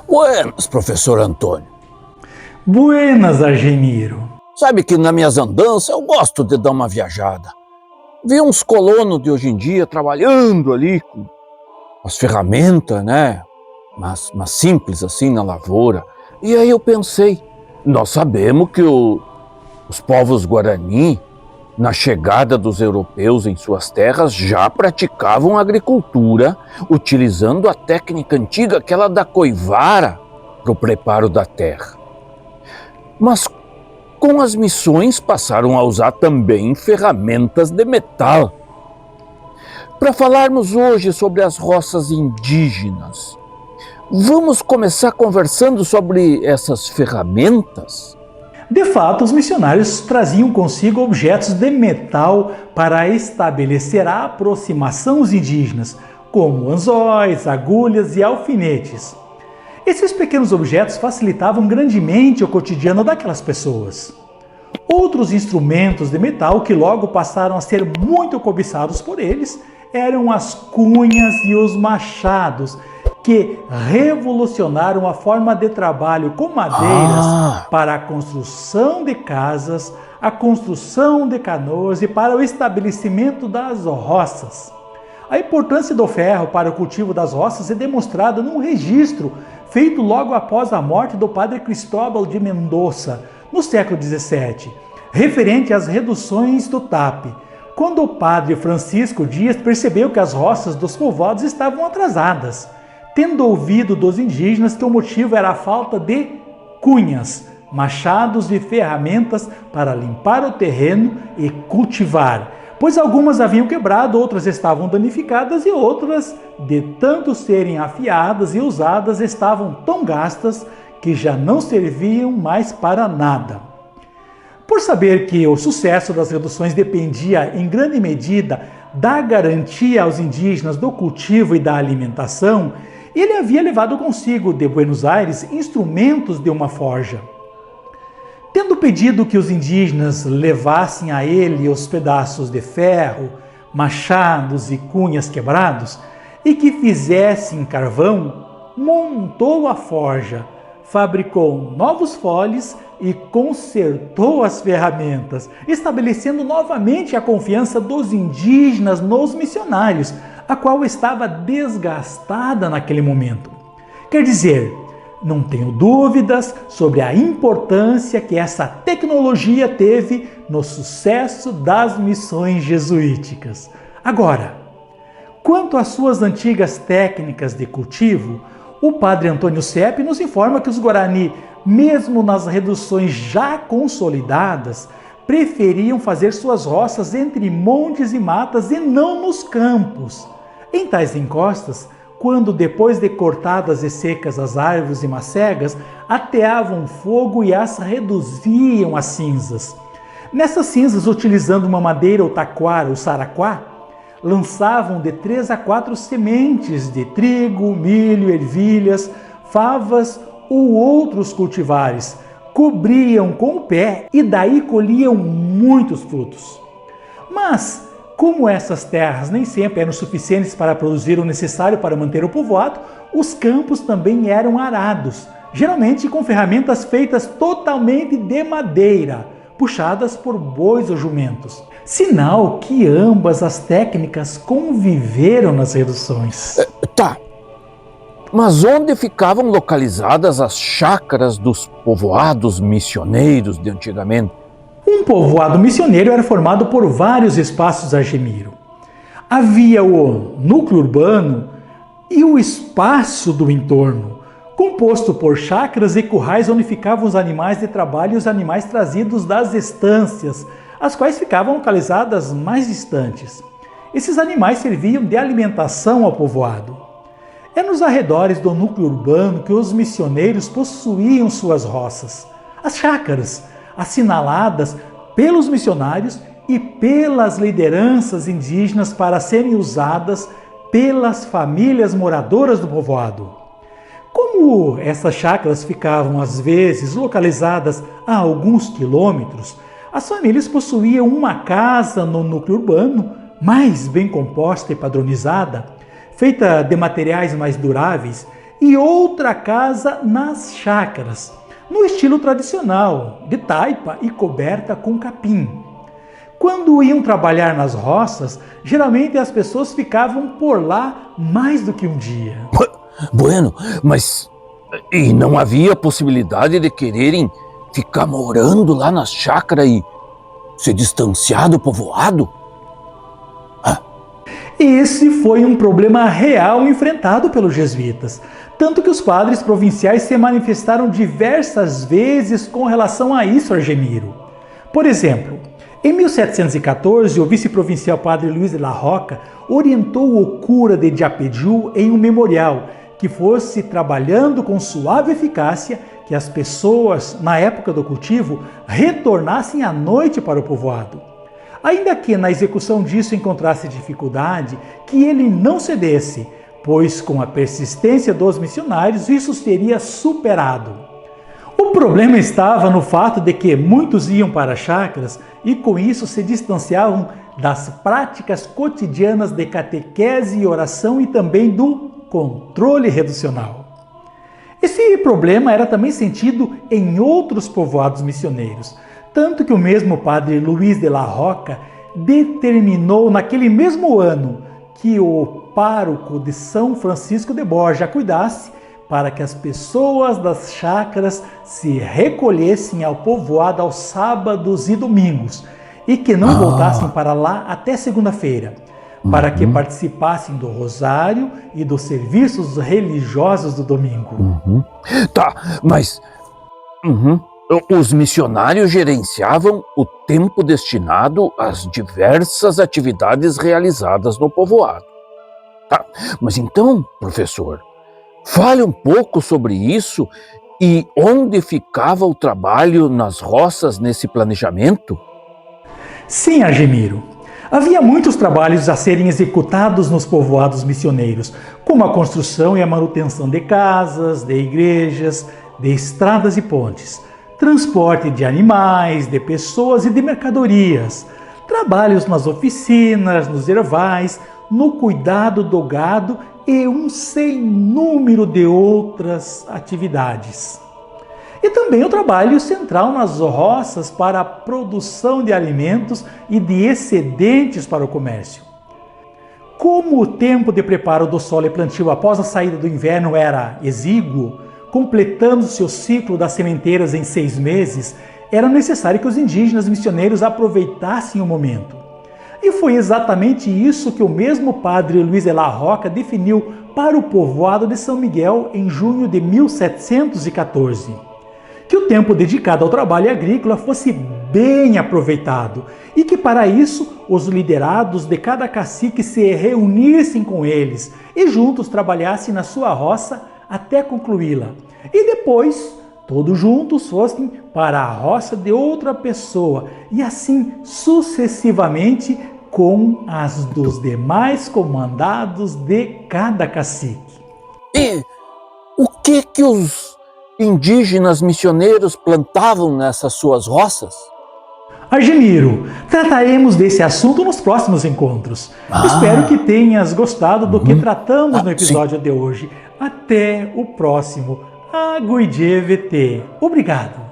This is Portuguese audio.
Buenas, professor Antônio. Buenas, Argemiro. Sabe que nas minhas andanças eu gosto de dar uma viajada. Vi uns colonos de hoje em dia trabalhando ali com as ferramentas, né? Mas simples assim na lavoura. E aí eu pensei, nós sabemos que os povos Guarani, na chegada dos europeus em suas terras, já praticavam agricultura, utilizando a técnica antiga, aquela da coivara, para o preparo da terra. Mas com as missões passaram a usar também ferramentas de metal. Para falarmos hoje sobre as roças indígenas, vamos começar conversando sobre essas ferramentas? De fato, os missionários traziam consigo objetos de metal para estabelecer a aproximação aos indígenas, como anzóis, agulhas e alfinetes. Esses pequenos objetos facilitavam grandemente o cotidiano daquelas pessoas. Outros instrumentos de metal que logo passaram a ser muito cobiçados por eles eram as cunhas e os machados, que revolucionaram a forma de trabalho com madeiras para a construção de casas, a construção de canoas e para o estabelecimento das roças. A importância do ferro para o cultivo das roças é demonstrada num registro feito logo após a morte do padre Cristóbal de Mendoza, no século XVII, referente às reduções do tape, quando o padre Francisco Dias percebeu que as roças dos povoados estavam atrasadas, tendo ouvido dos indígenas que o motivo era a falta de cunhas, machados e ferramentas para limpar o terreno e cultivar, pois algumas haviam quebrado, outras estavam danificadas e outras, de tanto serem afiadas e usadas, estavam tão gastas que já não serviam mais para nada. Por saber que o sucesso das reduções dependia em grande medida da garantia aos indígenas do cultivo e da alimentação, ele havia levado consigo de Buenos Aires instrumentos de uma forja. Tendo pedido que os indígenas levassem a ele os pedaços de ferro, machados e cunhas quebrados, e que fizessem carvão, montou a forja, fabricou novos foles e consertou as ferramentas, estabelecendo novamente a confiança dos indígenas nos missionários, a qual estava desgastada naquele momento. Quer dizer, não tenho dúvidas sobre a importância que essa tecnologia teve no sucesso das missões jesuíticas. Agora, quanto às suas antigas técnicas de cultivo, o padre Antônio Sepp nos informa que os Guarani, mesmo nas reduções já consolidadas, preferiam fazer suas roças entre montes e matas e não nos campos. Em tais encostas, quando depois de cortadas e secas as árvores e macegas, ateavam fogo e as reduziam a cinzas. Nessas cinzas, utilizando uma madeira ou taquara ou saraquá, lançavam de 3 a 4 sementes de trigo, milho, ervilhas, favas ou outros cultivares, cobriam com o pé e daí colhiam muitos frutos. Mas, como essas terras nem sempre eram suficientes para produzir o necessário para manter o povoado, os campos também eram arados, geralmente com ferramentas feitas totalmente de madeira, puxadas por bois ou jumentos. Sinal que ambas as técnicas conviveram nas reduções. Tá, mas onde ficavam localizadas as chácaras dos povoados missioneiros de antigamente? Um povoado missioneiro era formado por vários espaços, Argemiro. Havia o núcleo urbano e o espaço do entorno, composto por chácaras e currais onde ficavam os animais de trabalho e os animais trazidos das estâncias, as quais ficavam localizadas mais distantes. Esses animais serviam de alimentação ao povoado. É nos arredores do núcleo urbano que os missioneiros possuíam suas roças. As chácaras, assinaladas pelos missionários e pelas lideranças indígenas para serem usadas pelas famílias moradoras do povoado. Como essas chácaras ficavam às vezes localizadas a alguns quilômetros, as famílias possuíam uma casa no núcleo urbano, mais bem composta e padronizada, feita de materiais mais duráveis, e outra casa nas chácaras, no estilo tradicional, de taipa e coberta com capim. Quando iam trabalhar nas roças, geralmente as pessoas ficavam por lá mais do que um dia. Bueno, mas e não havia possibilidade de quererem ficar morando lá na chácara e se distanciar do povoado? Esse foi um problema real enfrentado pelos jesuítas, tanto que os padres provinciais se manifestaram diversas vezes com relação a isso, Argemiro. Por exemplo, em 1714, o vice-provincial padre Luiz de la Roca orientou o cura de Diapediú em um memorial que fosse trabalhando com suave eficácia que as pessoas, na época do cultivo, retornassem à noite para o povoado. Ainda que na execução disso encontrasse dificuldade, que ele não cedesse, pois com a persistência dos missionários isso seria superado. O problema estava no fato de que muitos iam para chácaras e com isso se distanciavam das práticas cotidianas de catequese e oração e também do controle reducional. Esse problema era também sentido em outros povoados missioneiros, tanto que o mesmo padre Luiz de la Roca determinou naquele mesmo ano que o pároco de São Francisco de Borja cuidasse para que as pessoas das chácaras se recolhessem ao povoado aos sábados e domingos e que não voltassem para lá até segunda-feira, para que participassem do rosário e dos serviços religiosos do domingo. Tá, mas os missionários gerenciavam o tempo destinado às diversas atividades realizadas no povoado. Tá, mas então, professor, fale um pouco sobre isso e onde ficava o trabalho nas roças nesse planejamento? Sim, Argemiro. Havia muitos trabalhos a serem executados nos povoados missioneiros, como a construção e a manutenção de casas, de igrejas, de estradas e pontes, transporte de animais, de pessoas e de mercadorias, trabalhos nas oficinas, nos ervais, no cuidado do gado e um sem número de outras atividades. E também o trabalho central nas roças para a produção de alimentos e de excedentes para o comércio. Como o tempo de preparo do solo e plantio após a saída do inverno era exíguo, completando-se o ciclo das sementeiras em 6 meses, era necessário que os indígenas missioneiros aproveitassem o momento. E foi exatamente isso que o mesmo padre Luiz de la Roca definiu para o povoado de São Miguel em junho de 1714. Que o tempo dedicado ao trabalho agrícola fosse bem aproveitado e que para isso os liderados de cada cacique se reunissem com eles e juntos trabalhassem na sua roça até concluí-la. E depois, todos juntos fossem para a roça de outra pessoa e assim sucessivamente com as dos demais comandados de cada cacique. E o que os indígenas missioneiros plantavam nessas suas roças? Argemiro, trataremos desse assunto nos próximos encontros. Espero que tenhas gostado do que tratamos no episódio de hoje. Até o próximo. Aguidjevete. Obrigado.